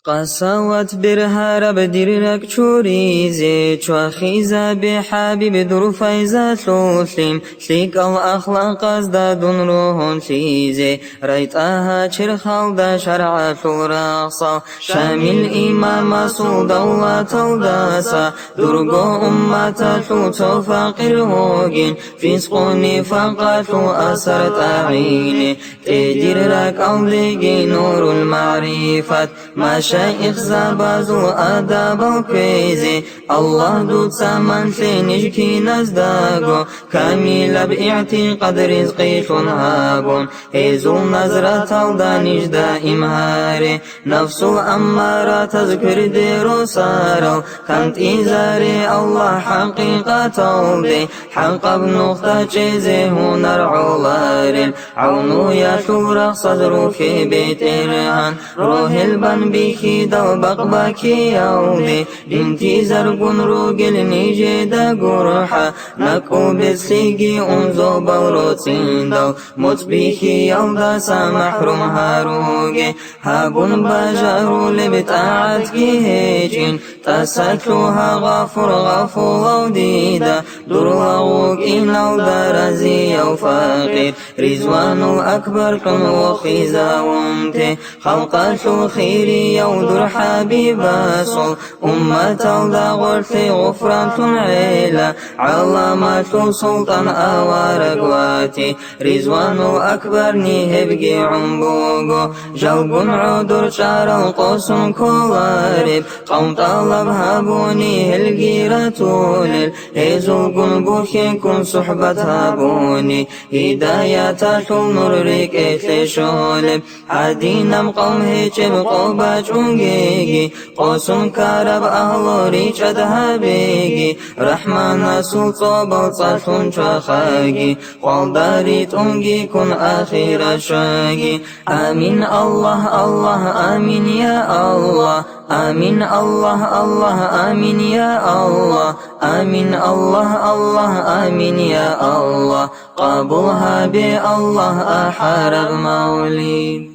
قساوت برها رب دیرک چوریزه چو خیزه به حبیب در فیزت لوسلیم سلیک اخلاق از دادون روحون سیزه ریتها چرخال دا شرع رقصا شامل امام سود الله توداسا درگو امتتو تو فقر هوگین فسقونی فقط اثر تعینه تدیر رک اولگی نور المعرفت مشايخ زبازو آداب و كويزي الله دود سامن سينجكي نزداغو كامل باعتقاد رزقي تنهابون هزو نظرة الدانش دائم هاري نفسو أمارة تذكر ديرو سارو كانت إزاري الله حقيقة دي حق بنقطة چيزي هنر عولارين عونو يشورق صدرو في بيت إرهان روح البن بيكي دو بقباكي يومي بنتي زرقون روغل نيجي دا قرحة نكو بسيجي انزو بوروتين دو موت بيكي يودا سامحروم هاروغي هابون باجارو لبتاعتكي هيجين تسكلوها غفور غفور وديدا دروغوك إنو درزي أو فقير رزوانو أكبر كن وخيزا ومتي خلقاتو خيري يودر حبيباسو أمة دا غرفي غفران عيلة علامات سلطان أوارقواتي رزوانو أكبر نيهبقي عمبوغو جلبون عدر شارو قوسن كوارب قوم طلب هابوني الجيرة تولل هزو قنبوخي كن صحبة هابوني هداية نور ريك اتلشولب عدينم قوم هيجب قوبا چونگيگي قوسم كارب أهلو ريچد هبيگي رحمن سلطو بلطلتون چخاگي قلداري تونگي كن آخر شاگي آمين الله الله آمين يا الله آمين الله الله آمين يا الله آمين الله الله آمين يا الله قبولها بالله أحرق مولي